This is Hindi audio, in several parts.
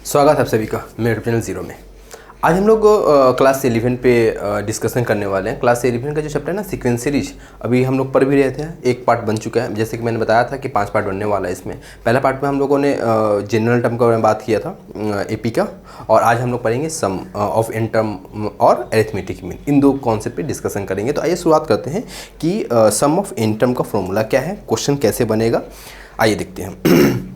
स्वागत है आप सभी का मेरे चैनल ज़ीरो में। आज हम लोग क्लास 11 पे डिस्कशन करने वाले हैं। क्लास 11 का जो चैप्टर है ना, सीक्वेंस सीरीज, अभी हम लोग पढ़ भी रहे थे। एक पार्ट बन चुका है, जैसे कि मैंने बताया था कि 5 पार्ट बनने वाला है इसमें। पहला पार्ट में हम लोगों ने जनरल टर्म के बारे में बात किया था, एपी का, और आज हम लोग पढ़ेंगे सम ऑफ एन टर्म और अरिथमेटिक मीन। इन दो कॉन्सेप्ट पे डिस्कशन करेंगे। तो आइए शुरुआत करते हैं कि सम ऑफ एन टर्म का फॉर्मूला क्या है, क्वेश्चन कैसे बनेगा, आइए देखते हैं।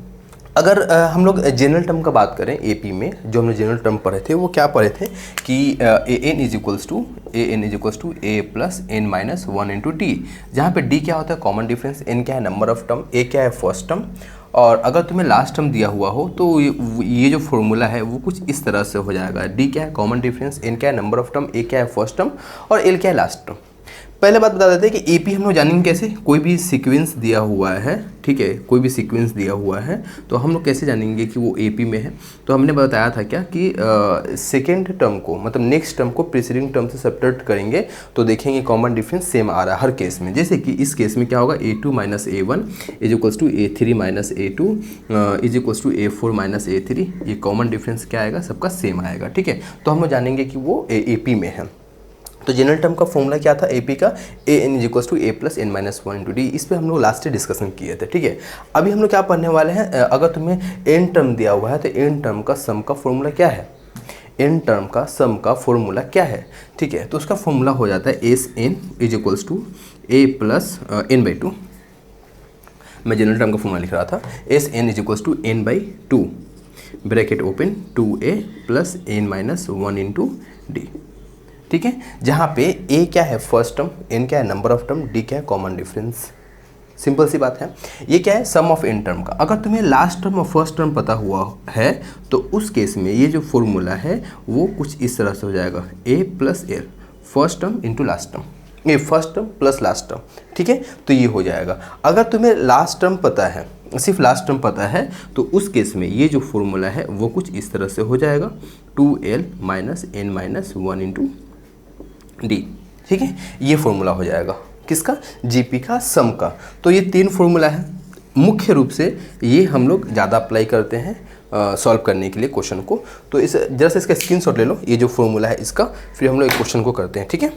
अगर हम लोग जनरल टर्म का बात करें, एपी में जो हमने जनरल टर्म पढ़े थे वो क्या पढ़े थे कि A N is equals to A plus N minus one into D, जहाँ पे डी क्या होता है कॉमन डिफरेंस, एन क्या है नंबर ऑफ टर्म, ए क्या है फर्स्ट टर्म, और अगर तुम्हें लास्ट टर्म दिया हुआ हो तो ये जो फॉर्मूला है वो कुछ इस तरह से हो जाएगा। डी क्या है कॉमन डिफरेंस, एन क्या है नंबर ऑफ टर्म, ए क्या है फर्स्ट टर्म, और एल क्या है लास्ट टर्म। पहले बात बता देते हैं कि एपी हम लोग जानेंगे कैसे। कोई भी सीक्वेंस दिया हुआ है, ठीक है, कोई भी सीक्वेंस दिया हुआ है तो हम लोग कैसे जानेंगे कि वो एपी में है। तो हमने बताया था क्या कि सेकेंड टर्म को, मतलब नेक्स्ट टर्म को प्रीसीडिंग टर्म से सब्ट्रैक्ट करेंगे तो देखेंगे कॉमन डिफरेंस सेम आ रहा है हर केस में। जैसे कि इस केस में क्या होगा, a2 minus a1 is equals to a3 minus a2 is equals to a4 minus a3। ये कॉमन डिफरेंस क्या आएगा, सबका सेम आएगा, ठीक है। तो हम लोग जानेंगे कि वो एपी में है। तो जनरल टर्म का फॉर्मूला क्या था एपी का, A N is equals to A plus N minus one into D. इस पर हम लोग लास्ट डे डिस्कशन किए थे, ठीक है। अभी हम लोग क्या पढ़ने वाले हैं, अगर तुम्हें एन टर्म दिया हुआ है तो एन टर्म का सम का फॉर्मूला क्या है, एन टर्म का सम का फॉर्मूला क्या है, ठीक है। तो उसका फॉर्मूला हो जाता है S N is equals to A plus N by two. मैं जनरल टर्म का फॉर्मूला लिख रहा था, S N is equals to N by two bracket open 2a plus N minus one into D, ठीक है। जहाँ पे ए क्या है फर्स्ट टर्म, एन क्या है नंबर ऑफ टर्म, डी क्या है कॉमन डिफरेंस। सिंपल सी बात है। ये क्या है सम ऑफ एन टर्म का। अगर तुम्हें लास्ट टर्म और फर्स्ट टर्म पता हुआ है तो उस केस में ये जो फॉर्मूला है वो कुछ इस तरह से हो जाएगा, A plus L first term into last term, ये first term plus last term, ठीक है। तो ये हो जाएगा। अगर तुम्हें लास्ट टर्म पता है, सिर्फ लास्ट टर्म पता है, तो उस केस में ये जो फॉर्मूला है वो कुछ इस तरह से हो जाएगा, 2l minus N minus one into D, ठीक है। ये फॉर्मूला हो जाएगा किसका, जीपी का सम का। तो ये तीन फॉर्मूला है, मुख्य रूप से ये हम लोग ज़्यादा अप्लाई करते हैं सॉल्व करने के लिए क्वेश्चन को। तो इस जरा से इसका स्क्रीनशॉट ले लो, ये जो फॉर्मूला है इसका, फिर हम लोग एक क्वेश्चन को करते हैं, ठीक है।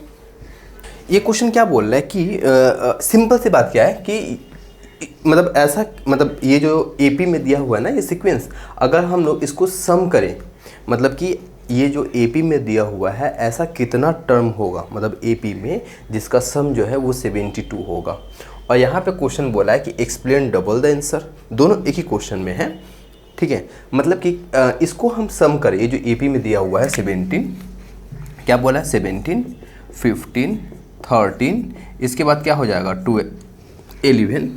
ये क्वेश्चन क्या बोल रहा है कि सिंपल सी बात क्या है कि मतलब ऐसा, मतलब ये जो एपी में दिया हुआ है ना ये सीक्वेंस, अगर हम लोग इसको सम करें, मतलब कि ये जो एपी में दिया हुआ है ऐसा कितना टर्म होगा, मतलब एपी में जिसका सम जो है वो 72 होगा। और यहाँ पे क्वेश्चन बोला है कि एक्सप्लेन डबल द आंसर, दोनों एक ही क्वेश्चन में है, ठीक है। मतलब कि इसको हम सम करें, ये जो एपी में दिया हुआ है 17, क्या बोला है 17, 15, 13, इसके बाद क्या हो जाएगा 12, 11,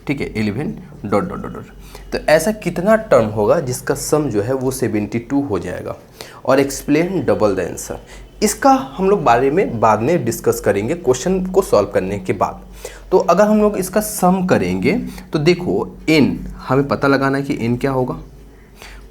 ठीक है, 11 डॉट डॉट डॉट डॉट। तो ऐसा कितना टर्म होगा जिसका सम जो है वो 72 हो जाएगा। और एक्सप्लेन डबल द आंसर, इसका हम लोग बारे में बाद में डिस्कस करेंगे क्वेश्चन को सॉल्व करने के बाद। तो अगर हम लोग इसका सम करेंगे तो देखो एन हमें पता लगाना है कि एन क्या होगा,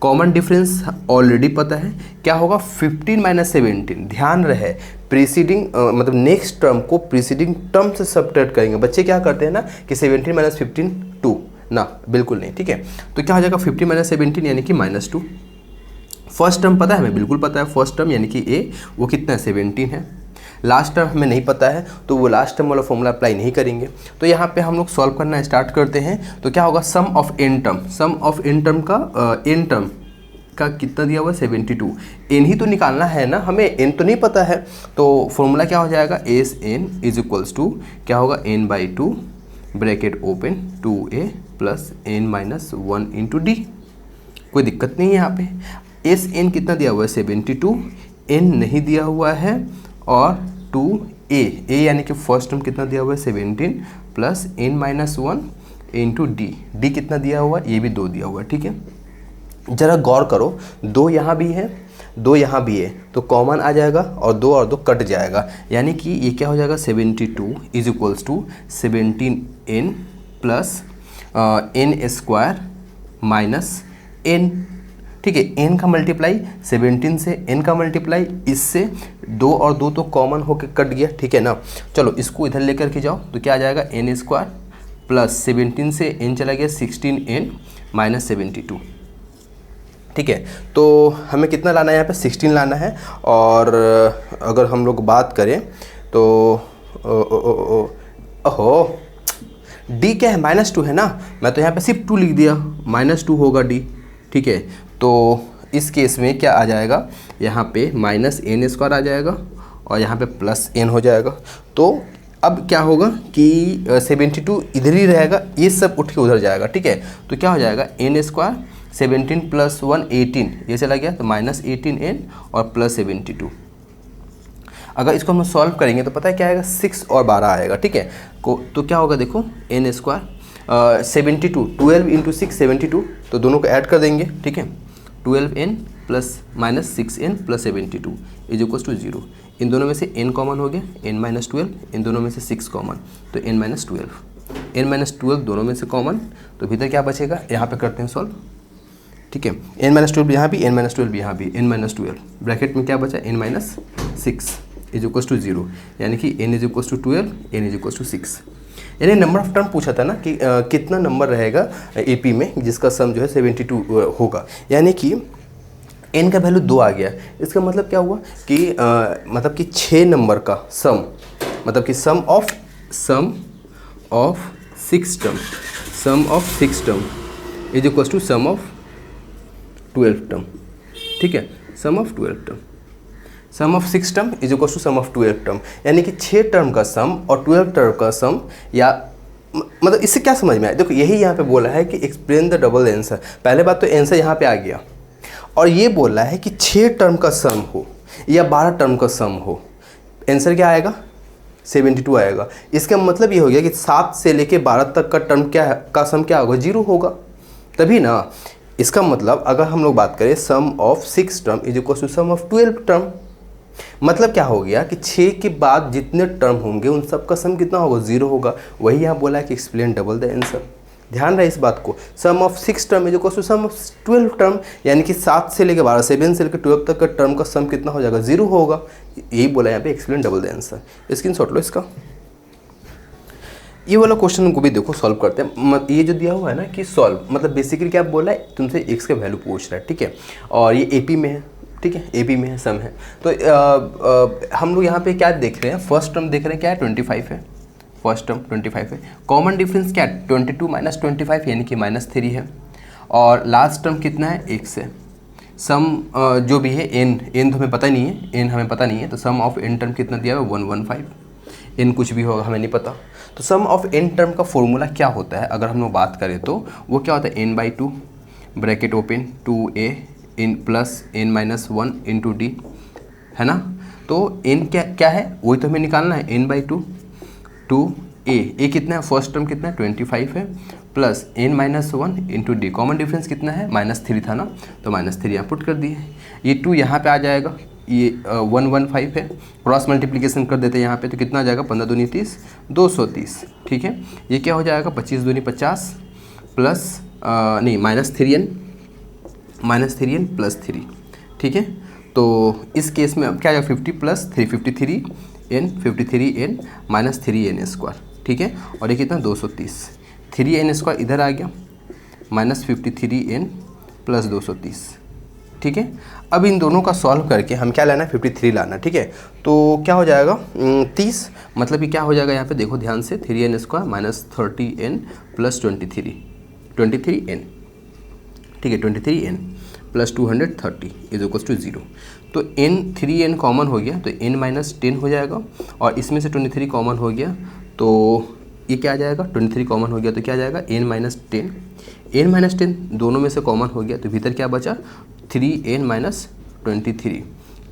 कॉमन डिफरेंस ऑलरेडी पता है क्या होगा, 15 माइनस 17। ध्यान रहे प्रीसीडिंग मतलब नेक्स्ट टर्म को प्रीसीडिंग टर्म से सब्ट्रैक्ट करेंगे। बच्चे क्या करते हैं ना कि 17 माइनस 15 2 ना, बिल्कुल नहीं, ठीक है। तो क्या हो जाएगा 15 माइनस 17 यानी कि -2। फर्स्ट टर्म पता है हमें, बिल्कुल पता है फर्स्ट टर्म यानी कि ए वो कितना है 17 है। लास्ट टर्म हमें नहीं पता है तो वो लास्ट टर्म वाला फॉर्मूला अप्लाई नहीं करेंगे। तो यहाँ पे हम लोग सॉल्व करना स्टार्ट करते हैं। तो क्या होगा sum of n term, sum of n term का एन टर्म का कितना दिया हुआ है 72। एन ही तो निकालना है ना, हमें एन तो नहीं पता है। तो फॉर्मूला क्या हो जाएगा, S N is equals to क्या होगा N by two bracket open 2a plus N minus one into D. कोई दिक्कत नहीं है यहाँ पे। एस एन कितना दिया हुआ है 72, एन नहीं दिया हुआ है, और 2a यानी कि फर्स्ट टर्म कितना दिया हुआ है 17 plus N minus one into D. D कितना दिया हुआ है, ये भी 2 दिया हुआ है, ठीक है। जरा गौर करो, 2 यहाँ भी है 2 यहाँ भी है, तो कॉमन आ जाएगा और 2 कट जाएगा, यानी कि ये क्या हो जाएगा 72 is equals to 17n plus N square minus N, ठीक है। एन का मल्टीप्लाई 17 से, एन का मल्टीप्लाई इससे, 2 और 2 तो कॉमन होकर कट गया, ठीक है ना। चलो इसको इधर लेकर के जाओ तो क्या आ जाएगा एन स्क्वायर प्लस 17 से एन चला गया 16n माइनस 72, ठीक है। तो हमें कितना लाना है यहाँ पे 16 लाना है। और अगर हम लोग बात करें तो ओहो डी क्या है -2 है ना, मैं तो यहाँ पे सिर्फ 2 लिख दिया, -2 होगा डी। ठीक है, तो इस केस में क्या आ जाएगा, यहाँ पे -n² आ जाएगा और यहाँ पे +n हो जाएगा। तो अब क्या होगा कि 72 इधर ही रहेगा, ये सब उठ के उधर जाएगा। ठीक है, तो क्या हो जाएगा n² 17 + 1 18, ये चला गया तो -18n और +72। अगर इसको हम सॉल्व करेंगे तो पता है क्या आएगा, 6 और 12 आएगा। ठीक है, तो क्या होगा देखो, n² 72 12 × 6 72, तो दोनों को ऐड कर देंगे। ठीक है, 12n + -6n + 72 = 0। इन दोनों में से n कॉमन हो गया, n - 12, इन दोनों में से 6 कॉमन तो n - 12, n - 12 दोनों में से कॉमन, तो भीतर क्या बचेगा, यहाँ पे करते हैं सॉल्व। ठीक है, n - 12 यहाँ भी, n - 12 यहाँ भी, n - 12 ब्रैकेट में क्या बचा, n - 6 = 0, यानी कि n = 12, n = 6। यानी नंबर ऑफ टर्म पूछा था ना कि कितना नंबर रहेगा एपी में जिसका सम जो है 72 होगा, यानी कि n का वैल्यू 2 आ गया। इसका मतलब क्या हुआ कि मतलब कि 6 नंबर का सम, मतलब कि sum of 6 term, sum of 6 term = sum of 12 term. ठीक है, sum of 12 term, sum of 6 term = sum of 12 term, यानी कि 6 टर्म का सम और 12 टर्म का सम, या मतलब इससे क्या समझ में आया, देखो यही यहाँ पे बोला है कि एक्सप्लेन द डबल आंसर। पहले बात तो आंसर यहाँ पे आ गया, और ये बोल रहा है कि 6 टर्म का सम हो या 12 टर्म का सम हो, आंसर क्या आएगा, 72 आएगा। इसका मतलब ये हो गया कि 7 से लेके 12 तक का टर्म क्या है, का सम क्या होगा, 0 होगा, तभी ना। इसका मतलब अगर हम लोग बात करें sum of 6 term = sum of 12 term, मतलब क्या हो गया कि 6 के बाद जितने टर्म होंगे उन सब का सम कितना होगा, 0 होगा। वही यहाँ बोला है कि एक्सप्लेन डबल द आंसर। ध्यान रहे इस बात को, sum of 6 term = sum of 12 term, यानी कि 7 से लेकर 12, 7 से लेकर 12 तक का टर्म का सम कितना हो जाएगा, 0 होगा। यही बोला यहाँ पे explain double the answer. Screenshot लो इसका। ये वाला क्वेश्चन को भी देखो, सॉल्व करते हैं। ये जो दिया हुआ है ना कि सॉल्व, मतलब बेसिकली क्या बोला है, तुमसे x का वैल्यू पूछ रहा है। ठीक है, और ये एपी में है। ठीक है, एपी में है, सम है। तो हम लोग यहाँ पे क्या देख रहे हैं, फर्स्ट टर्म देख रहे हैं क्या है, 25 है, फर्स्ट टर्म 25 है। कॉमन डिफरेंस क्या है, 22 - 25 यानी कि -3 है। और लास्ट टर्म कितना है, 1 है। सम जो भी है n तो हमें पता नहीं है, n हमें पता नहीं है, तो सम ऑफ n टर्म कितना दिया है, 115। n कुछ भी होगा हमें नहीं पता। तो सम ऑफ n टर्म का फॉर्मूला क्या होता है, अगर हम लोग बात करें तो वो क्या होता है, n/2 bracket open 2a in plus n - 1 × d, है ना। तो n क्या है, वही तो हमें निकालना है, n/2 2a कितना है, फर्स्ट टर्म कितना है, 25 है, plus n - 1 × d। Common difference कितना है, -3 था ना, तो -3 यहाँ पुट कर दिए। ये 2 यहाँ पे आ जाएगा, ये 115 है, क्रॉस मल्टीप्लिकेशन कर देते हैं यहाँ पे, तो कितना आ जाएगा, 15 दूनी 30, 230। ठीक है, ये क्या हो जाएगा, 25 दूनी 50 प्लस नहीं -3n +3। ठीक है, तो इस केस में अब क्या आएगा, 50 + 3 53n -3n²। ठीक है, और ये कितना, 230, 3n² इधर आ गया, -53n + 230। ठीक है, अब इन दोनों का सॉल्व करके हम क्या लाना है, 53 लाना। ठीक है, तो क्या हो जाएगा, 30, मतलब कि क्या हो जाएगा यहाँ पे देखो ध्यान से, 3n² -30n + 23n। ठीक है, 23n + 230 = 0। तो n 3n कॉमन हो गया तो n - 10 हो जाएगा, और इसमें से 23 कॉमन हो गया तो ये क्या आ जाएगा, 23 कॉमन हो गया तो क्या आ जाएगा, n - 10। n - 10 दोनों में से कॉमन हो गया तो भीतर क्या बचा, 3n - 23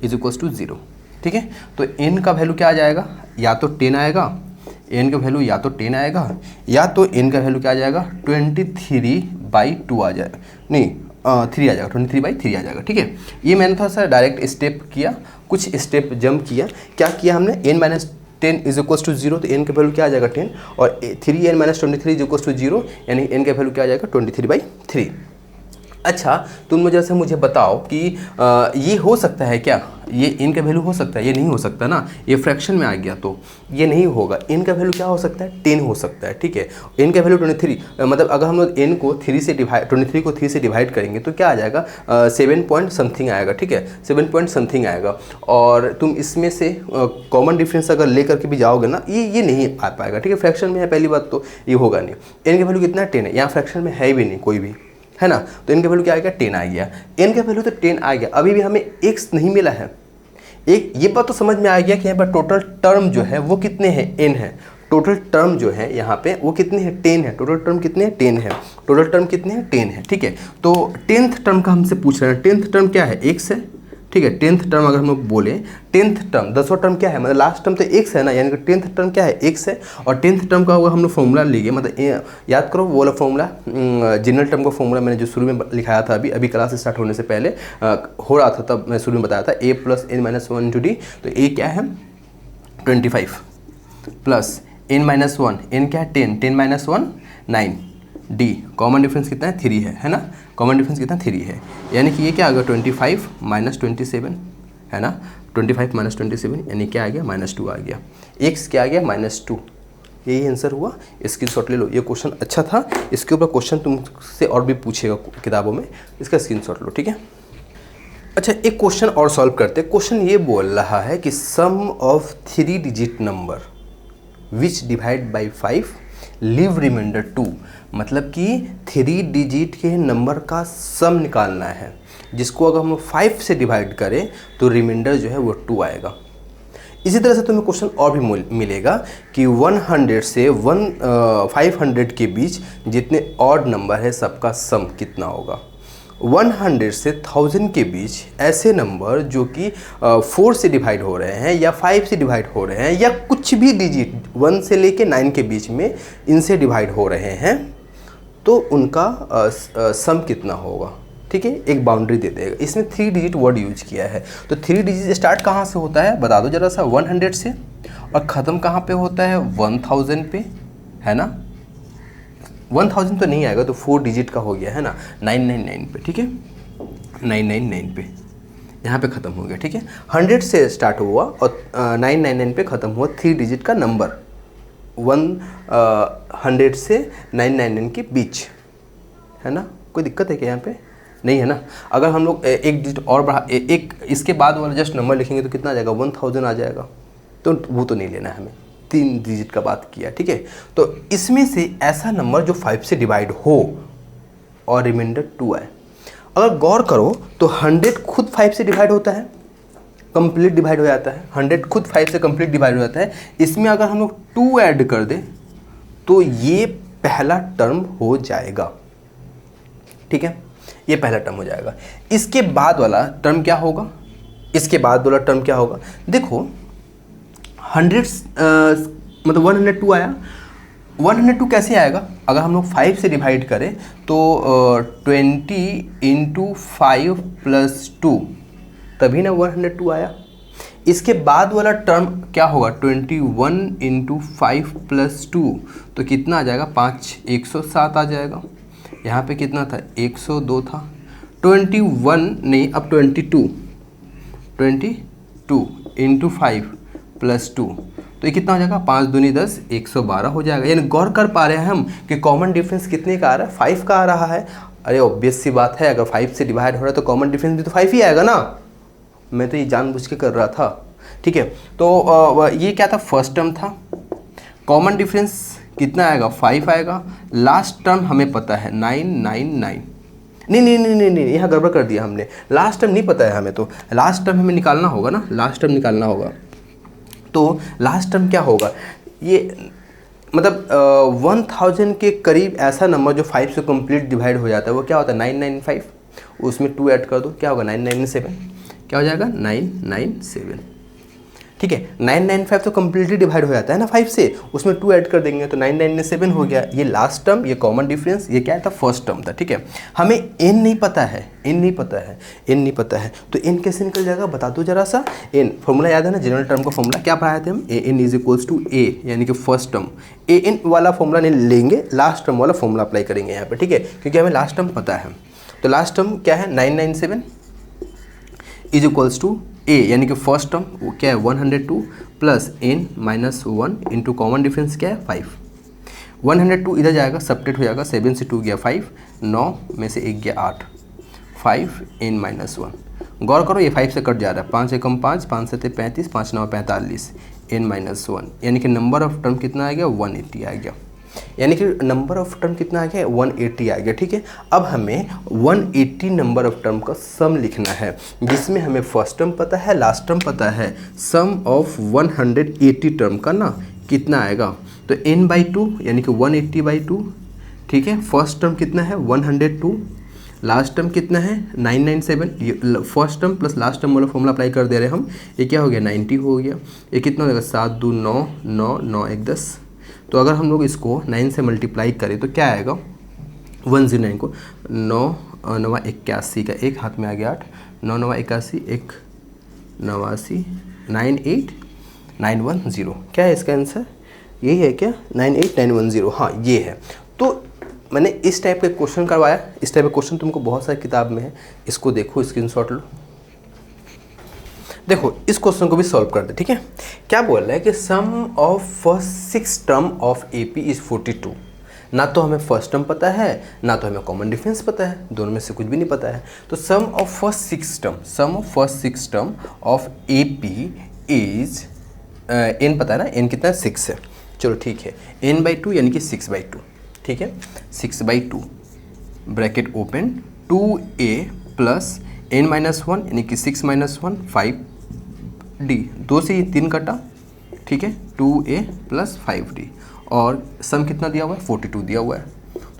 = 0। ठीक है, तो n का वैल्यू क्या आ जाएगा, या तो 10 आएगा, n का वैल्यू या तो 10 आएगा, या तो n का वैल्यू क्या आ जाएगा, 23/2 आ जाएगा, नहीं 3 आ जाएगा, 23/3 आ जाएगा। ठीक है, ये मैंने थोड़ा सा डायरेक्ट स्टेप किया, कुछ स्टेप जंप किया। क्या किया हमने, n - 10 = 0, तो n का वैल्यू क्या आ जाएगा, 10, और 3n - 23 = 0, यानी n का वैल्यू क्या आ जाएगा, 23/3। अच्छा, तुम मुझे बताओ कि ये हो सकता है क्या, ये इनका वैल्यू हो सकता है, ये नहीं हो सकता ना, ये फ्रैक्शन में आ गया तो ये नहीं होगा। इनका वैल्यू क्या हो सकता है, 10 हो सकता है, ठीक है। इनका वैल्यू 23, मतलब अगर हम लोग n को 3 से डिवाइड 23 को 3 से डिवाइड करेंगे तो क्या आ जाएगा, 7 पॉइंट समथिंग आएगा, ठीक है, 7 पॉइंट समथिंग आएगा। और तुम इसमें से कॉमन डिफरेंस अगर ले करके भी जाओगे ना, ये नहीं आ पाएगा, ठीक है। फ्रैक्शन में है पहली बात तो ये होगा नहीं। n का वैल्यू कितना, 10 है, यहाँ फ्रैक्शन में है भी नहीं कोई भी, है ना, तो n का वैल्यू क्या आ गया, 10 आ गया। n का वैल्यू तो 10 आ गया, अभी भी हमें x नहीं मिला है। एक ये बात तो समझ में आ गया कि यहाँ पर टोटल टर्म जो है वो कितने हैं, n है। टोटल टर्म जो है यहाँ पे वो कितने हैं, 10 है। टोटल टर्म कितने हैं, 10 है। टोटल टर्म कितने हैं, 10 है, ठीक है। तो 10th टर्म का हमसे पूछ रहे हैं, 10th टर्म क्या है, x है, ठीक है। 10th टर्म अगर हम लोग बोले 10th टर्म 10वां टर्म क्या है, मतलब लास्ट टर्म तो x है ना, यानी कि 10th टर्म क्या है, x है। और 10th टर्म का होगा हम लोग फॉर्मूला लिए, मतलब याद करो वो वाला फॉर्मूला, जनरल टर्म का फॉर्मूला मैंने जो शुरू में लिखाया था, अभी क्लास स्टार्ट होने से पहले हो रहा था, तब मैं शुरू में बताया था a + n - 1 × d। तो a क्या है 25 प्लस n-1, n क्या है 10, 10 - 1 9, d कॉमन डिफरेंस कितना है, 3 है ना, कॉमन डिफरेंस कितना 3 है, यानी कि ये क्या आ गया 25 - 27 है ना, 25 - 27 यानी क्या आ गया -2 आ गया। x क्या आ गया -2, यही आंसर हुआ। स्क्रीनशॉट ले लो, ये क्वेश्चन अच्छा था, इसके ऊपर क्वेश्चन तुमसे और भी पूछेगा किताबों में, इसका स्क्रीनशॉट लो, ठीक है। अच्छा एक क्वेश्चन और सॉल्व करते हैं। क्वेश्चन ये बोल रहा है कि sum of 3 digit number which divide by 5 leave remainder 2, मतलब कि 3 डिजिट के नंबर का सम निकालना है, जिसको अगर हम 5 से डिवाइड करें तो रिमाइंडर जो है वो 2 आएगा। इसी तरह से तुम्हें क्वेश्चन और भी मिलेगा कि 100 से 500 के बीच जितने ऑड नंबर है सबका सम कितना होगा। 100 से 1000 के बीच ऐसे नंबर जो कि 4 से डिवाइड हो रहे हैं या 5 से डिवाइड हो रहे हैं या कुछ भी डिजिट 1 से लेके 9 के बीच में इनसे डिवाइड हो रहे हैं, तो उनका सम कितना होगा, ठीक है। एक बाउंड्री दे देगा, इसमें 3 डिजिट वर्ड यूज किया है। तो 3 डिजिट स्टार्ट कहाँ से होता है बता दो जरा सा, 100 से, और ख़त्म कहाँ पे होता है 1000 पे, है ना। 1000 तो नहीं आएगा तो 4 डिजिट का हो गया है ना, 999 पे, ठीक है, 999 पे यहाँ पे ख़त्म हो गया, ठीक है। 100 से स्टार्ट हुआ और 999 पे ख़त्म हुआ 3 डिजिट का नंबर, 100 से 999 के बीच, है ना। कोई दिक्कत है क्या यहाँ पे, नहीं है ना। अगर हम लोग एक डिजिट और बढ़ा एक इसके बाद वाला जस्ट नंबर लिखेंगे तो कितना आ जाएगा 1000 आ जाएगा, तो वो तो नहीं लेना है हमें, 3 डिजिट का बात किया, ठीक है। तो इसमें से ऐसा नंबर जो 5 से डिवाइड हो और रिमाइंडर 2 आए। अगर गौर करो तो 100 खुद 5 से डिवाइड होता है, कंप्लीट डिवाइड हो जाता है, 100 खुद 5 से कंप्लीट डिवाइड हो जाता है। इसमें अगर हम लोग 2 ऐड कर दें तो ये पहला टर्म हो जाएगा, ठीक है, ये पहला टर्म हो जाएगा। इसके बाद वाला टर्म क्या होगा, इसके बाद वाला टर्म क्या होगा, देखो 100 मतलब 102 आया, 102 कैसे आएगा, अगर हम लोग 5 से डिवाइड करें तो 20 × 5 + 2 तभी ना 102 आया। इसके बाद वाला टर्म क्या होगा 21 × 5 + 2, तो कितना आ जाएगा 5 107 आ जाएगा। यहाँ पे कितना था 102 था, 21 नहीं अब 22 × 5 + 2, तो ये कितना हो जाएगा 5 दूनी 10 112 हो जाएगा। यानी गौर कर पा रहे हैं हम कि कॉमन डिफरेंस कितने का आ रहा है, 5 का आ रहा है। अरे ऑब्वियस सी बात है, अगर 5 से डिवाइड हो रहा है तो कॉमन डिफरेंस भी तो 5 ही आएगा ना, मैं तो ये जानबूझ के कर रहा था, ठीक है। तो ये क्या था, फर्स्ट टर्म था, कॉमन डिफरेंस कितना आएगा 5 आएगा, लास्ट टर्म हमें पता है 999, नहीं यहाँ गड़बड़ कर दिया हमने, लास्ट टर्म नहीं पता है हमें, तो लास्ट टर्म हमें निकालना होगा ना, लास्ट टर्म निकालना होगा। तो लास्ट टर्म क्या होगा, ये मतलब 1000 के करीब ऐसा नंबर जो 5 से कंप्लीट डिवाइड हो जाता है वो क्या होता है 995, उसमें 2 ऐड कर दो क्या होगा 997, क्या हो जाएगा 997, ठीक है। 995 तो कम्प्लीटली डिवाइड हो जाता है ना 5 से, उसमें 2 ऐड कर देंगे तो 997 हो गया। ये लास्ट टर्म, ये कॉमन डिफरेंस, ये क्या था फर्स्ट टर्म था, ठीक है। हमें n नहीं पता है, n नहीं पता है, तो n कैसे निकल जाएगा बता दो जरा सा। n फॉर्मूला याद है ना, जनरल टर्म का फॉर्मूला क्या पढ़ाए थे हम, an = a, यानी कि फर्स्ट टर्म। an वाला फॉर्मूला नहीं लेंगे, लास्ट टर्म वाला फॉर्मूला अप्लाई करेंगे यहाँ पे, ठीक है, क्योंकि हमें लास्ट टर्म पता है। तो लास्ट टर्म क्या है 997 = ए यानी कि फर्स्ट टर्म वो क्या है 102 plus n minus 1 into common difference क्या है 5। 102 इधर जाएगा सब्ट्रैक्ट हो जाएगा, 7 से 2 गया 5, 9 में से 1 गया 8, 5 n माइनस 1। गौर करो ये 5 से कट जा रहा है, 5 एकम 5, 5 से 35, 5 9 45, n माइनस 1 यानी कि नंबर ऑफ टर्म कितना आ गया 180 आ गया, यानी कि नंबर ऑफ टर्म कितना आ गया 180 आ गया। ठीक है, अब हमें 180 नंबर ऑफ टर्म का सम लिखना है, जिसमें हमें फर्स्ट टर्म पता है, लास्ट टर्म पता है। सम ऑफ 180 टर्म का ना कितना आएगा, तो n/2 यानी कि 180/2। ठीक है, फर्स्ट टर्म कितना है 102, लास्ट टर्म कितना है 997। First term plus last term वाला फॉर्मूला अप्लाई कर दे रहे हैं हम, ये क्या हो गया 90 हो गया। ये कितना हो जाएगा 7 2 9 9 9 1 10। तो अगर हम लोग इसको 9 से मल्टीप्लाई करें तो क्या आएगा 109 को 9 9 81 का एक हाथ में आ गया 8, 9 9 81 1 89 98910। क्या है इसका आंसर, यही है क्या 98910? हाँ ये है। तो मैंने इस टाइप का क्वेश्चन करवाया, इस टाइप का क्वेश्चन तुमको बहुत सारी किताब में है, इसको देखो स्क्रीनशॉट लो। देखो इस क्वेश्चन को भी सॉल्व कर दे। ठीक है, क्या बोल रहा है कि sum of first 6 term of AP is 42। ना तो हमें फर्स्ट टर्म पता है, ना तो हमें कॉमन डिफरेंस पता है, दोनों में से कुछ भी नहीं पता है। तो sum of first 6 term, sum of first 6 term of AP is n पता है ना, n कितना है 6 है। चलो ठीक है, n/2 यानी कि 6/2। ठीक है, 6/2 bracket open 2a plus n-1 यानी कि 6 - 1 5d, 2 से ये 3 कटा। ठीक है, 2a प्लस 5d और सम कितना दिया हुआ है 42 दिया हुआ है,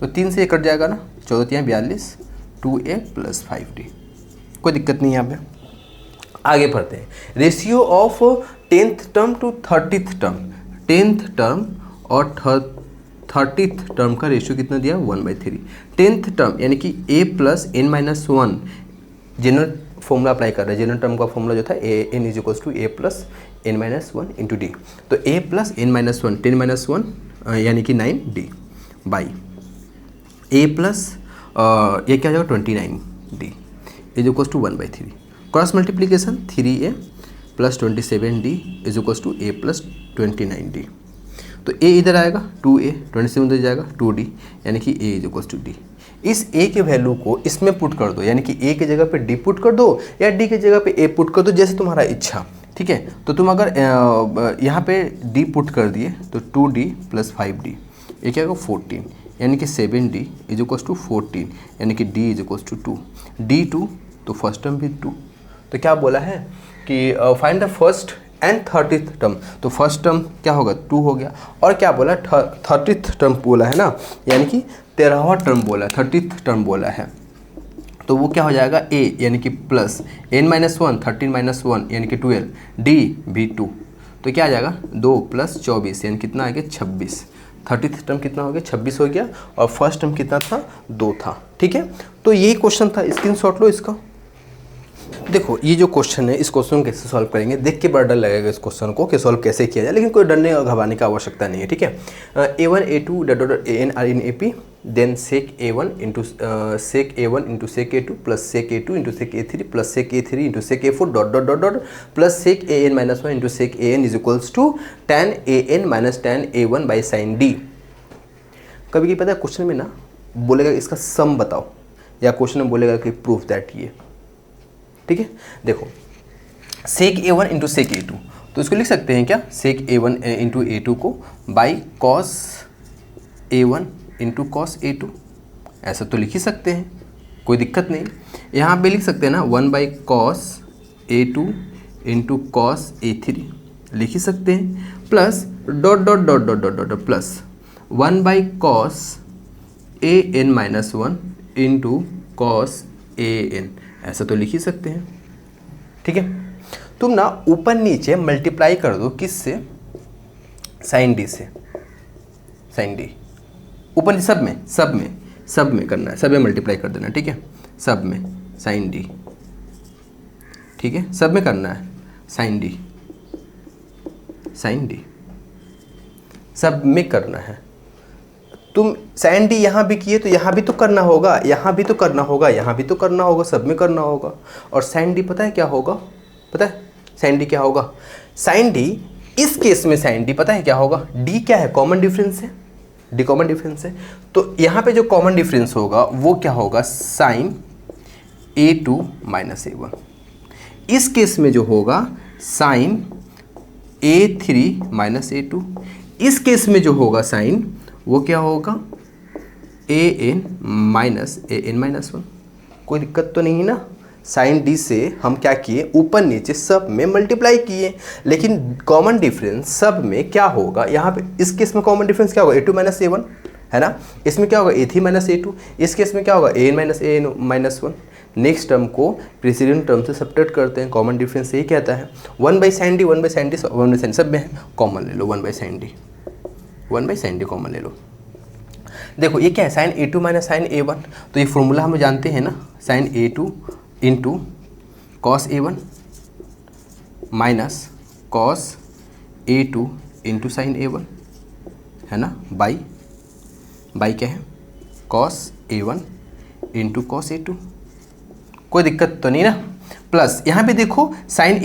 तो 3 से ये कट जाएगा ना, 14 3 42, 2a प्लस 5d। कोई दिक्कत नहीं है यहाँ पे। आगे बढ़ते हैं, ratio of 10th term to 30th term. 10th term और 30th टर्म का रेशियो कितना दिया 1/3। 10th टर्म यानी कि a plus n-1 general formula apply कर रहे हैं। जनरल टर्म का फॉर्मूला जो था n is equals to a plus n-1 into D. तो a प्लस n-1 10-1 यानी कि 9d बाई a प्लस ये क्या हो जाएगा 29d is equals to 1/3। Cross multiplication 3a plus 27d is equals to a plus 29d। तो a इधर आएगा 2a, 27 इधर जाएगा 2d यानी कि a is equals to d। इस a के वैल्यू को इसमें पुट कर दो, यानी कि a के जगह पे d पुट कर दो या d के जगह पे a पुट कर दो, जैसे तुम्हारा इच्छा। ठीक है, तो तुम अगर यहाँ पे d पुट कर दिए तो 2d प्लस 5d ये क्या होगा 14 यानी कि 7d इज इक्वल्स टू 14 यानी कि d is equals to 2। d 2 तो फर्स्ट टर्म भी 2। तो क्या बोला है कि find the first and 30th term. तो फर्स्ट टर्म क्या होगा 2 हो गया, और क्या बोला 30th टर्म बोला है ना, यानी कि 13वां टर्म बोला है, 30th टर्म बोला है। तो वो क्या हो जाएगा a यानी कि प्लस n-1 13 - 1 यानी कि 12 d भी 2। तो क्या आ जाएगा 2 प्लस 24 यानी कितना आ गया 26। 30th टर्म कितना हो गया 26 हो गया, और फर्स्ट टर्म कितना था 2 था। ठीक है, तो यही क्वेश्चन था, स्क्रीनशॉट लो इसका। देखो ये जो क्वेश्चन है, इस क्वेश्चन को कैसे सॉल्व करेंगे, देख के बड़ा डर लगेगा इस क्वेश्चन को कि सॉल्व कैसे किया जाए, लेकिन कोई डरने और घबराने की आवश्यकता नहीं है। ठीक है, a1 a2 an are in ap then sec a1 into sec a2 plus sec a2 into sec a3 plus sec a3 into sec a4 dot dot dot dot plus sec an-1 into sec an is equals to tan an minus tan a1 by sine d। कभी कभी पता है क्वेश्चन में ना बोलेगा इसका सम बताओ, या क्वेश्चन में बोलेगा कि प्रूफ दैट ये। ठीक है, देखो sec a1 into sec a2, तो इसको लिख सकते हैं क्या sec a1 इंटू a2 को by cos a1 into cos a2, ऐसा तो लिख ही सकते हैं, कोई दिक्कत नहीं। यहाँ पे लिख सकते हैं ना 1 by cos a2 into cos a3 लिख ही सकते हैं, plus dot dot dot dot dot dot plus 1 by cos an-1 into cos an, ऐसा तो लिख ही सकते हैं। ठीक है, तुम ना ऊपर नीचे मल्टीप्लाई कर दो, किससे साइन डी से, साइन डी ऊपर सब में करना है, सब में मल्टीप्लाई कर देना। ठीक है, सब में साइन डी, ठीक है सब में करना है साइन डी सब में करना है। तुम साइन डी यहाँ भी किए तो यहाँ भी तो करना होगा, यहाँ भी तो करना होगा, यहाँ भी तो करना होगा, सब में करना होगा। और साइन डी पता है क्या होगा, पता है साइन डी क्या होगा? साइन डी, इस केस में साइन डी पता है क्या होगा? डी क्या है? कॉमन डिफरेंस है, डी कॉमन डिफरेंस है। तो यहाँ पे जो कॉमन डिफरेंस होगा वो क्या होगा? Sine A2 minus A1। इस केस में जो होगा साइन A3 माइनस A2। इस केस में जो होगा साइन वो क्या होगा? AN minus AN minus 1। कोई दिक्कत तो नहीं है ना? साइन डी से हम क्या किए? ऊपर नीचे सब में मल्टीप्लाई किए, लेकिन कॉमन डिफरेंस सब में क्या होगा? यहाँ पे इस केस में कॉमन डिफरेंस क्या होगा? A2 माइनस A1 है ना। इसमें क्या होगा? A3 minus A2। इस केस में क्या होगा? AN minus AN minus 1। Next term को प्रीसीडेंट टर्म से सब्ट्रैक्ट करते हैं, कॉमन डिफरेंस यही कहता है। 1 by sine D, 1 by sine D, 1 by sine सब में है, कॉमन ले लो 1 by sine D, 1 by sine D common ले लो। देखो ये क्या है? Sine A2 minus sine A1। तो ये फॉर्मूला हम जानते हैं ना, sine A2 into cos A1 minus cos A2 into sine A1 है ना, बाई क्या है? Cos A1 into cos A2। कोई दिक्कत तो नहीं ना? प्लस यहाँ पे देखो sine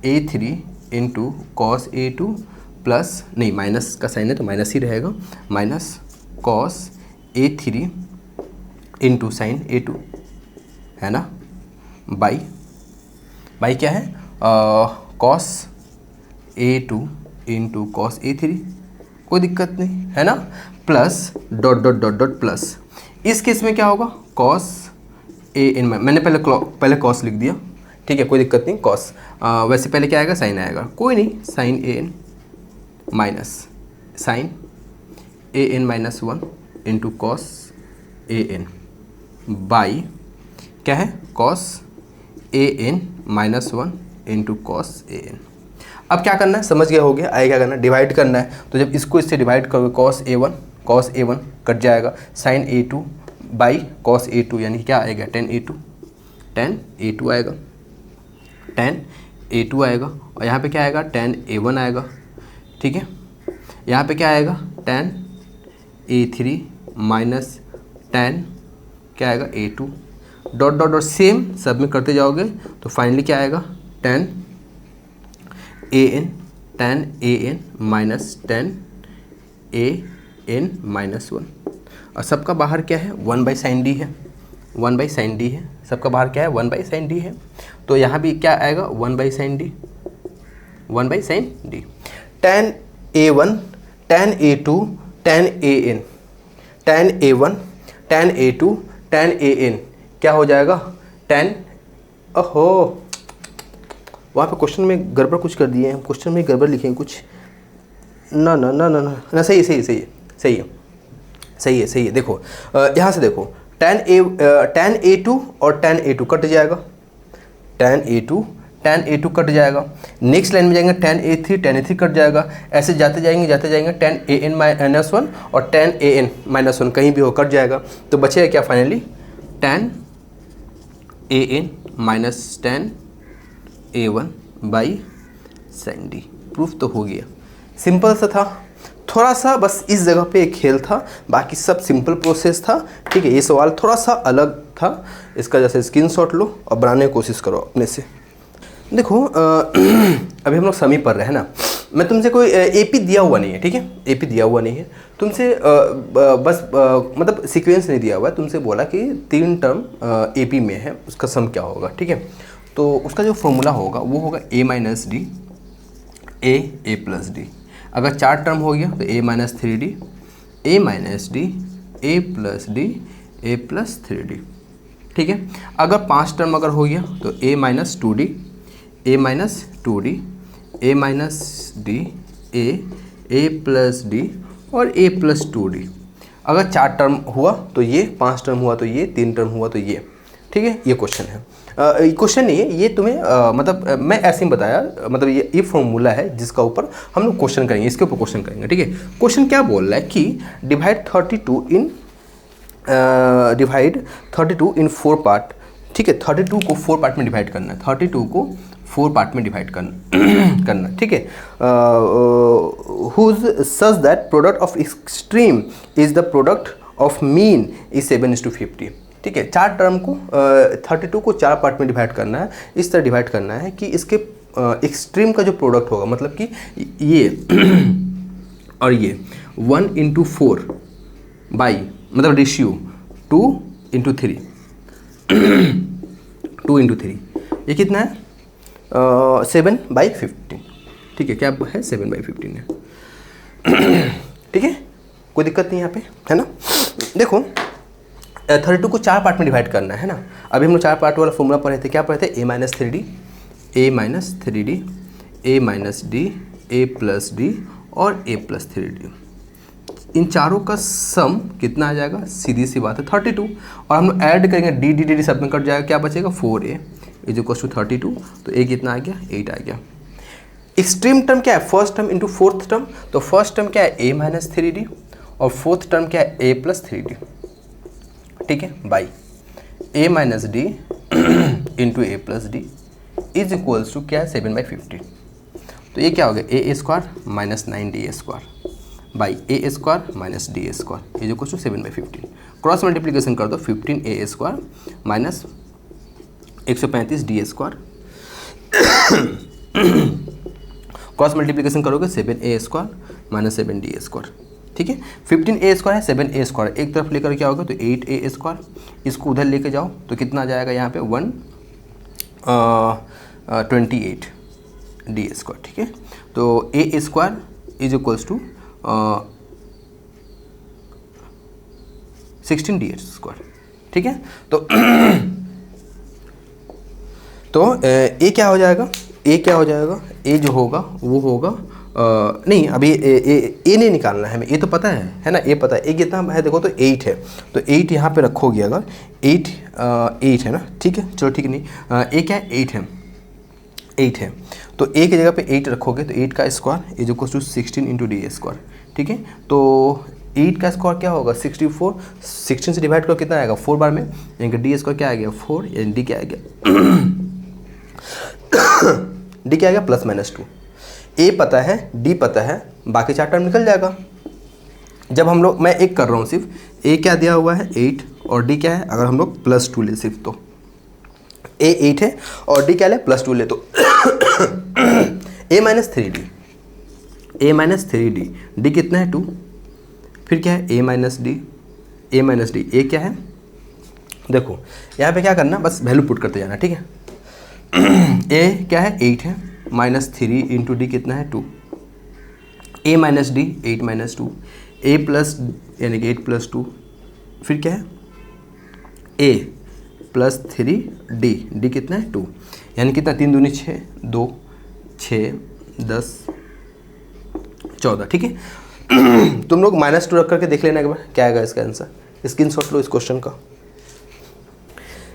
A3 into cos A2 plus, नहीं माइनस का साइन है तो माइनस ही रहेगा, minus cos A3 into sine A2 है ना, बाई क्या है? Cos A2 into cos A3। कोई दिक्कत नहीं है ना? Plus dot dot dot dot plus. इस केस में क्या होगा? कॉस AN, मैंने पहले कॉस लिख दिया, ठीक है, कोई दिक्कत नहीं। कॉस वैसे पहले क्या आएगा? साइन आएगा, कोई नहीं, sine AN minus sine AN minus 1 into cos AN by क्या है? Cos AN minus 1 into cos AN। अब क्या करना है? समझ गया, हो गया। आगे क्या करना है? डिवाइड करना है। तो जब इसको इससे डिवाइड करोगे कॉस A1 कट जाएगा, sine A2 by cos A2 यानी क्या आएगा? tan A2 आएगा, tan A2 आएगा। और यहाँ पे क्या आएगा? tan A1 आएगा, ठीक है। यहाँ पे क्या आएगा? tan A3 माइनस tan क्या आएगा? A2 dot dot dot same सब में करते जाओगे तो फाइनली क्या आएगा? tan AN minus tan AN minus 1। और सबका बाहर क्या है? 1 बाई साइन डी है, 1 बाई साइन डी है। सबका बाहर क्या है? 1 बाई साइन डी है। तो यहाँ भी क्या आएगा? 1 by sine D, 1 by sine D. tan A1 tan A2 tan AN, tan A1 tan A2 tan AN क्या हो जाएगा? tan, ओहो वहाँ पे क्वेश्चन में गड़बड़ कुछ कर दिए हैं, क्वेश्चन में गड़बड़ लिखे हैं कुछ। ना ना ना ना ना ना, सही है। देखो यहाँ से देखो tan A2 और tan A2 कट जाएगा, tan A2 कट जाएगा। नेक्स्ट लाइन में जाएंगे tan A3 कट जाएगा। ऐसे जाते जाएंगे tan AN माइनस 1 और tan AN माइनस 1 कहीं भी हो कट जाएगा। तो बचेगा क्या finally? tan AN minus tan A1 by sine D. Proof तो हो गया, सिंपल सा था। थोड़ा सा बस इस जगह पे एक खेल था, बाकी सब सिंपल प्रोसेस था, ठीक है। ये सवाल थोड़ा सा अलग था, इसका जैसे स्क्रीनशॉट लो और बनाने की कोशिश करो अपने से। देखो अभी हम लोग समी पढ़ रहे हैं ना। मैं तुमसे कोई एपी दिया हुआ नहीं है, ठीक है, एपी दिया हुआ नहीं है तुमसे, मतलब सीक्वेंस नहीं दिया हुआ है। तुमसे बोला कि 3 टर्म एपी में है, उसका सम क्या होगा, ठीक है। तो उसका जो फॉर्मूला होगा वो होगा a minus D a plus D. अगर 4 टर्म हो गया तो a minus 3d, a minus D, a plus D, a plus 3d, ठीक है। अगर 5 टर्म अगर हो गया तो a minus 2d, a minus 2d, a minus D, a plus D और a प्लस 2d। अगर 4 टर्म हुआ तो ये, 5 टर्म हुआ तो ये, 3 टर्म हुआ तो ये, ठीक है। ये क्वेश्चन है, क्वेश्चन नहीं है ये, तुम्हें मतलब मैं ऐसे ही बताया, मतलब ये फॉर्मूला है जिसका ऊपर हम लोग क्वेश्चन करेंगे, इसके ऊपर क्वेश्चन करेंगे, ठीक है। क्वेश्चन क्या बोल रहा है कि डिवाइड 32 इन 4 पार्ट, ठीक है। 32 को 4 पार्ट में डिवाइड करना है, 32 को 4 पार्ट में डिवाइड करना, ठीक है। Whose such that product of extreme is the product of mean is 7:50, ठीक है, 4 टर्म को 32 को 4 पार्ट में डिवाइड करना है। इस तरह डिवाइड करना है कि इसके एक्सट्रीम का जो प्रोडक्ट होगा, मतलब कि ये और ये 1 इंटू 4 बाई, मतलब रेशियो 2 इंटू 3 2 इंटू 3, ये कितना है 7/15। ठीक है, क्या है 7/15 है। ठीक है, कोई दिक्कत नहीं यहाँ पे, है ना। देखो 32 को 4 पार्ट में डिवाइड करना है ना। अभी हम लोग 4 पार्ट वाला फॉर्मूला पढ़े थे, क्या पढ़े थे, a minus 3d, a minus 3d, a minus d, a plus d और a प्लस 3d। इन चारों का सम कितना आ जाएगा, सीधी सी बात है 32, और हम लोग ऐड करेंगे d d d सब में कट जाएगा, क्या बचेगा 4a इज इक्वल टू 32, तो a कितना आ गया 8 आ गया। एक्सट्रीम टर्म क्या है, first term into fourth term, तो फर्स्ट टर्म क्या है a माइनस 3d और फोर्थ टर्म क्या है a प्लस 3d। ठीक है, by a minus d into a plus d is equals to क्या है 7/15। तो ये क्या हो गया a square minus 9d square by a square minus d square is equals to 7/15। Cross multiplication कर दो, 15a square minus 135d square, cross multiplication करोगे 7a square minus 7d square. ठीक है, 15a स्क्वायर है 7a स्क्वायर, एक तरफ लेकर क्या होगा तो 8a स्क्वायर, इसको उधर लेके जाओ तो कितना आ जाएगा यहाँ पे 128d स्क्वायर। ठीक है, तो a square is equals to 16d square. ठीक है, तो ए क्या हो जाएगा, ए क्या हो जाएगा, ए जो होगा वो होगा नहीं, अभी ए नहीं निकालना है हमें, ए तो पता है ना, ए पता है, ए कितना है देखो तो 8 है, तो 8 यहाँ पे रखोगे अगर 8 है ना। ठीक है, चलो ठीक है, नहीं ए क्या है 8 है, तो ए की जगह पे 8 रखोगे तो 8 का square is equal to 16 into D square. ठीक है, तो 8 का स्क्वायर क्या होगा 64, 16 से डिवाइड करो कितना आएगा 4 बार में, यानी कि डी स्क्वायर क्या आ गया 4, यानी डी क्या आ गया डी क्या आ गया +-2। ए पता है, डी पता है, बाकी 4 टर्म निकल जाएगा। जब हम लोग, मैं एक कर रहा हूँ सिर्फ, ए क्या दिया हुआ है 8 और डी क्या है, अगर हम लोग +2 ले सिर्फ तो ए 8 है और डी क्या ले +2 ले तो a माइनस 3d, डी कितना है 2, फिर क्या है a माइनस डी, ए क्या है, देखो यहाँ पे क्या करना, बस वैल्यू पुट करते जाना। ठीक है, ए क्या है 8 है, -3 इंटू डी कितना है 2, a minus D 8 minus 2, a plus यानी कि 8 + 2, फिर क्या है a + 3d, डी कितना है 2, यानी कितना 3 दूनी 6, 2 6 10 14। ठीक है, तुम लोग -2 रख करके देख लेना एक बार क्या आएगा इसका आंसर, स्क्रीनशॉट लो इस क्वेश्चन का।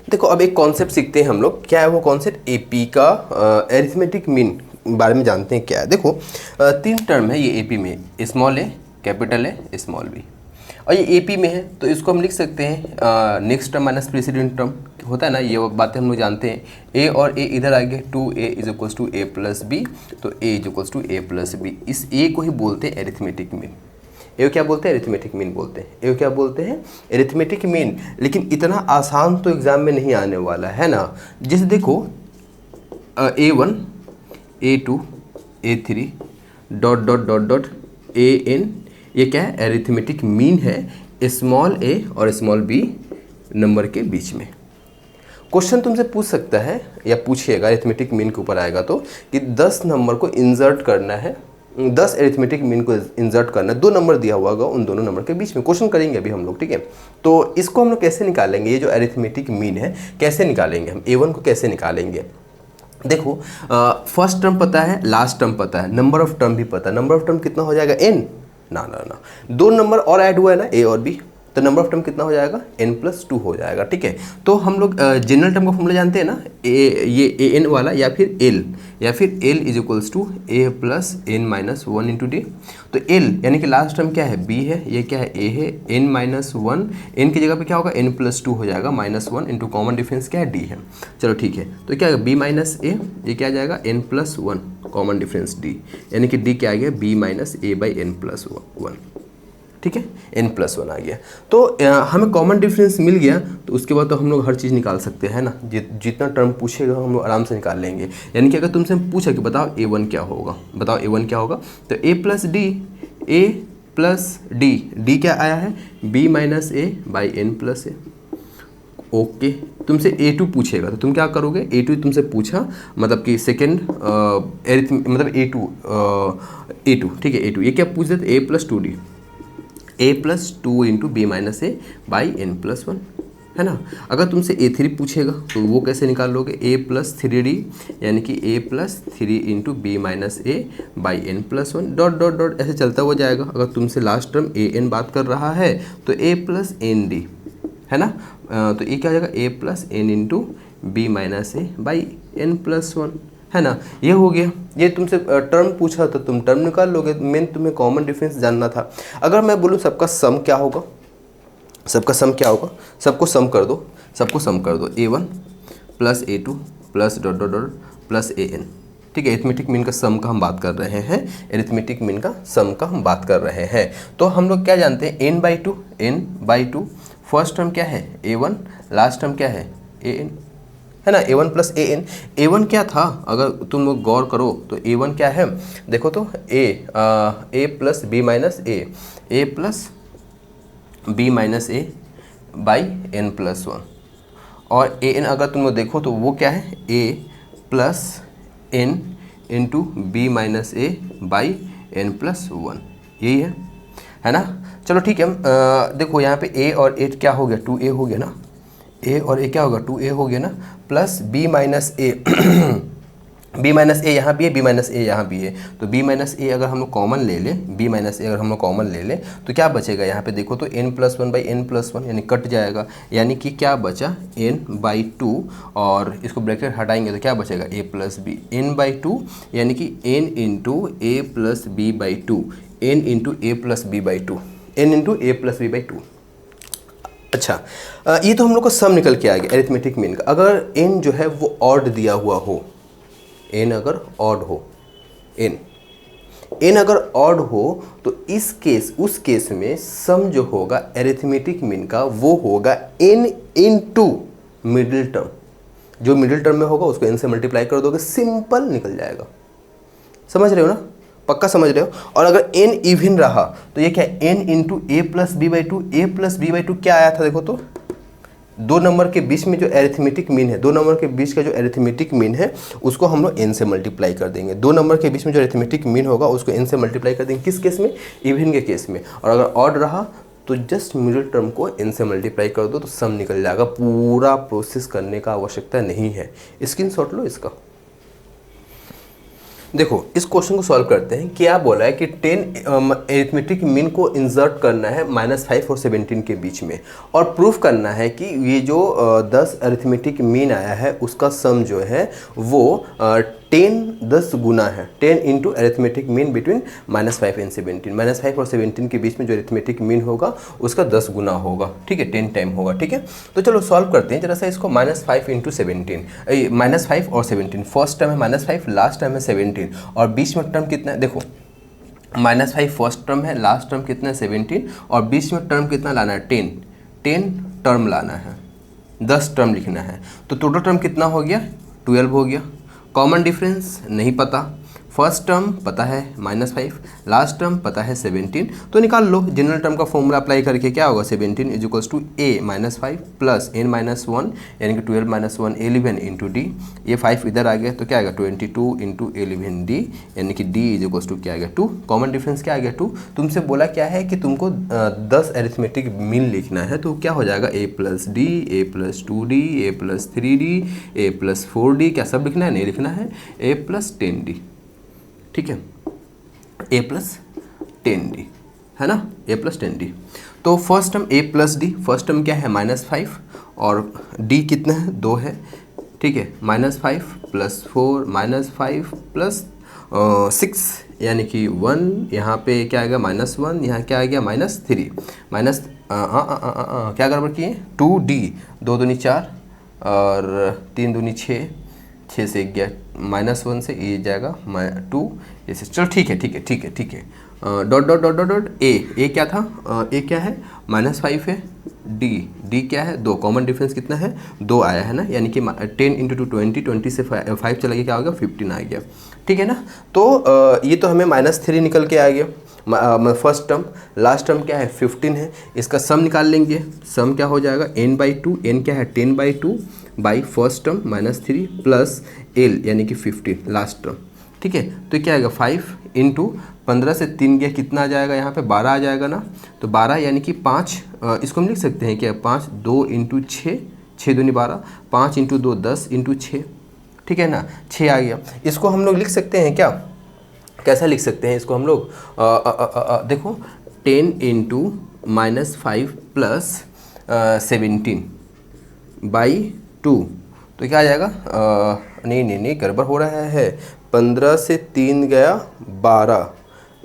देखो अब एक कॉन्सेप्ट सीखते हैं हम लोग, क्या है वो कॉन्सेप्ट, एपी का एरिथमेटिक मीन बारे में जानते हैं क्या है। देखो 3 टर्म है ये एपी में, small A, capital A, small B, और ये एपी में है तो इसको हम लिख सकते हैं next term minus precedent term, होता है ना, ये बातें हम लोग जानते हैं। ए और ए इधर आ गए, 2a is equals to a plus B, तो a is equals to a plus B. इस a को ही बोलते हैं एरिथमेटिक मीन। ए क्या बोलते हैं, एरिथमेटिक मीन बोलते हैं। ए क्या बोलते हैं, एरिथमेटिक मीन। लेकिन इतना आसान तो एग्जाम में नहीं आने वाला है ना। जैसे देखो A1 A2 A3 ... AN, ये क्या है, एरिथमेटिक मीन है स्मॉल a और स्मॉल b नंबर के बीच में। क्वेश्चन तुमसे पूछ सकता है या पूछिएगा, एरिथमेटिक मीन के ऊपर आएगा तो, कि 10 नंबर को इंसर्ट करना है, 10 एरिथमेटिक मीन को इंसर्ट करना है, 2 नंबर दिया हुआ होगा, उन दोनों नंबर के बीच में क्वेश्चन करेंगे अभी हम लोग। ठीक है, तो इसको हम लोग कैसे निकालेंगे, ये जो एरिथमेटिक मीन है कैसे निकालेंगे हम, A1 को कैसे निकालेंगे। देखो फर्स्ट टर्म पता है, लास्ट टर्म पता है, नंबर ऑफ टर्म भी पता है। नंबर ऑफ टर्म कितना हो जाएगा n, ना 2 नंबर और ऐड हुआ है ना, a और b, तो नंबर ऑफ टर्म कितना हो जाएगा n+2 हो जाएगा। ठीक है, तो हम लोग जनरल टर्म का फॉर्मूला जानते हैं ना, ये an वाला या फिर l is equals to a plus n minus 1 into D. तो l यानी कि लास्ट टर्म क्या है b है, ये क्या है a है, n-1, n की जगह पे क्या होगा n+2 हो जाएगा, -1 इंटू कॉमन डिफरेंस क्या है d है। चलो ठीक है, तो क्या है b माइनस a, ये क्या आ जाएगा n+1 कॉमन डिफरेंस d, यानी कि d क्या आ गया b minus a by n+1। ठीक है, n+1 आ गया। तो हमें कॉमन डिफरेंस मिल गया, तो उसके बाद तो हम लोग हर चीज़ निकाल सकते हैं ना, जितना टर्म पूछेगा हम लोग आराम से निकाल लेंगे। यानी कि अगर तुमसे पूछा कि बताओ a1 क्या होगा, बताओ a1 क्या होगा, तो a+d क्या आया है, b-a/n+a। ओके, तुमसे a2 पूछेगा तो तुम क्या करोगे, a2 तुमसे पूछा मतलब कि सेकेंड मतलब a2 ठीक है, a2 ये क्या पूछ देते, a+2d a+2 × b-a/n+1 है ना। अगर तुमसे a3 पूछेगा तो वो कैसे निकाल लोगे, a+3d यानी कि a+3 × b-a/n+1 dot dot dot ऐसे चलता हुआ जाएगा। अगर तुमसे लास्ट टर्म an बात कर रहा है तो a+nd है ना, तो ये क्या हो जाएगा, a+n × b-a/n+1 है ना। ये हो गया, ये तुमसे टर्म पूछा तो तुम टर्म निकाल लोगे, मेन तुम्हें कॉमन डिफरेंस जानना था। अगर मैं बोलूँ सबका सम क्या होगा, सबका सम क्या होगा, सबको सम कर दो, सबको सम कर दो, a1 + a2 + dot dot dot + an, ठीक है। एरिथमेटिक मीन का सम का हम बात कर रहे हैं, एरिथमेटिक मीन का सम का हम बात कर रहे हैं। तो हम लोग क्या जानते हैं, n/2 फर्स्ट टर्म क्या है a1, लास्ट टर्म क्या है an है ना, a1 + an। a1 क्या था, अगर तुम लोग गौर करो तो a1 क्या है, देखो तो a+b-a a+b-a/n+1 और an अगर तुम लोग देखो तो वो क्या है, a+n × b-a/n+1 यही है ना। चलो ठीक है, देखो यहाँ पे a और a क्या हो गया, 2a हो गया ना, a और a क्या होगा, 2a हो गया ना, प्लस b-a b-a यहाँ भी है, b-a यहाँ भी है, तो b-a अगर हम लोग कॉमन ले लें, b-a अगर हम लोग कॉमन ले लें तो क्या बचेगा, यहाँ पे देखो तो n+1/n+1 यानी कट जाएगा, यानी कि क्या बचा n/2 और इसको ब्रैकेट हटाएंगे तो क्या बचेगा a+b, n/2 यानी कि n × a+b/2, n × a+b/2, n × a+b/2। अच्छा, ये तो हम लोग का सम निकल के आ गया एरिथमेटिक मीन का। अगर n जो है वो ऑड दिया हुआ हो, n अगर ऑड हो, n अगर ऑड हो तो उस केस में सम जो होगा एरिथमेटिक मीन का वो होगा n × मिडिल टर्म। जो मिडिल टर्म में होगा उसको n से मल्टीप्लाई कर दोगे, सिंपल निकल जाएगा। समझ रहे हो ना, पक्का समझ रहे हो। और अगर n इवन रहा तो ये क्या है, n × a+b/2, a+b/2 क्या आया था, देखो तो दो नंबर के बीच में जो एरिथमेटिक मीन है, दो नंबर के बीच का जो एरिथमेटिक मीन है उसको हम लोग n से मल्टीप्लाई कर देंगे। दो नंबर के बीच में जो एरिथमेटिक मीन होगा उसको n से मल्टीप्लाई कर देंगे, किस केस में, इवन के केस में। और अगर ऑड रहा तो जस्ट मिडिल टर्म को n से मल्टीप्लाई कर दो तो सम निकल जाएगा। पूरा प्रोसेस करने का आवश्यकता नहीं है, स्क्रीनशॉट लो इसका। देखो इस क्वेश्चन को सॉल्व करते हैं। क्या बोला है कि 10 एरिथमेटिक मीन को इंसर्ट करना है -5 और 17 के बीच में, और प्रूफ करना है कि ये जो 10 एरिथमेटिक मीन आया है उसका सम जो है वो 10 गुना है, 10 × एरिथमेटिक मीन बिटवीन -5 एंड 17। -5 और 17 के बीच में जो एरिथमेटिक मीन होगा उसका 10 गुना होगा, ठीक है, 10 टाइम होगा, ठीक है। तो चलो सॉल्व करते हैं जरा सा इसको। -5 × 17, -5 और 17, फर्स्ट टर्म है -5, लास्ट टर्म है 17 और बीच में टर्म कितना है, देखो -5 फर्स्ट टर्म है, लास्ट टर्म कितना है 17 और बीच में टर्म कितना लाना है 10 टर्म लाना है, 10 टर्म लिखना है। तो टोटल टर्म कितना हो गया 12 हो गया। कॉमन डिफरेंस नहीं पता, फर्स्ट टर्म पता है -5, लास्ट टर्म पता है 17, तो निकाल लो। जनरल टर्म का फॉर्मूला अप्लाई करके क्या होगा, 17 = a -5 + n - 1 यानी कि 12 - 1 11 × d। ये 5 इधर आ गया तो क्या आएगा 22 × 11d यानी कि d = क्या आ गया 2। कॉमन डिफरेंस क्या आ गया 2। तुमसे बोला क्या है कि तुमको 10 एरिथमेटिक मीन लिखना है, तो क्या हो जाएगा a+d, a+2d, a+3d, a+4d, क्या सब लिखना है, नहीं लिखना है, a+10d, ठीक है, a+10d है ना, a+10d। तो first term a+d, first term क्या है -5 और d कितना है 2 है, ठीक है, -5 + 4 -5 + 6 यानी कि 1, यहाँ पे क्या आएगा -1, यहाँ क्या आ गया -3 माइनस क्या गड़बड़ किए 2d, 2 दूनी 4 और 3 दूनी 6, 6 से गया -1 से ये जाएगा 2 ऐसे। चलो ठीक है ठीक है ठीक है ठीक है, dot dot dot dot dot A क्या था, ए क्या है -5 है, डी क्या है 2, कॉमन डिफरेंस कितना है 2 आया है ना, यानी कि 10 इंटू 2 20, 20 से 5 चला गया क्या हो गया 15 आ गया, ठीक है ना। तो ये तो हमें -3 निकल के आ गया फर्स्ट टर्म। लास्ट टर्म क्या है 15 है, इसका सम निकाल लेंगे, सम क्या हो जाएगा n/2, n क्या है 10/2 by first term -3 plus l यानी कि 15 लास्ट टर्म, ठीक है। तो क्या आएगा 5 इंटू 15 से 3 गया कितना आ जाएगा यहाँ पे 12 आ जाएगा ना, तो 12 यानी कि 5, इसको हम लिख सकते हैं क्या 5 2 इंटू 6, 6 दूनी 12, 5 इंटू 2 10 इंटू 6, ठीक है ना 6 आ गया। इसको हम लोग लिख सकते हैं क्या, कैसा लिख सकते हैं इसको हम लोग, देखो 10 इंटू -5 प्लस 17 बाई 2, तो क्या आ जाएगा, नहीं गड़बड़ हो रहा है, 15 से 3 गया 12,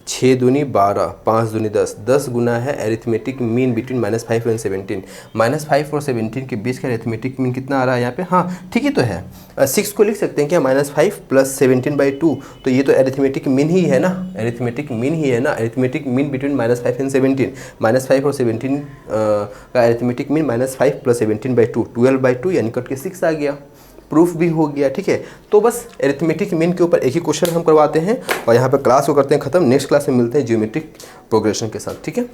6 दूनी 12, 5 दूनी 10, 10 गुना है एरिथमेटिक मीन बिटवीन -5 एंड 17, -5 और 17 के बीच का एरिथमेटिक मीन कितना आ रहा है यहाँ पे, हाँ ठीक ही तो है, 6 को लिख सकते हैं क्या -5 प्लस 17/2, तो ये तो एरिथमेटिक मीन ही है ना, एरिथमेटिक मीन ही है ना, एरिथमेटिक मीन बिटवीन -5 एंड 17, -5 और 17 का एरिथमेटिक मीन -5 प्लस 17/2, 12/2 यानी कट के 6 आ गया, प्रूफ भी हो गया, ठीक है। तो बस एरिथमेटिक मीन के ऊपर एक ही क्वेश्चन हम करवाते हैं और यहाँ पर क्लास को करते हैं ख़त्म। नेक्स्ट क्लास में मिलते हैं ज्योमेट्रिक प्रोग्रेशन के साथ, ठीक है।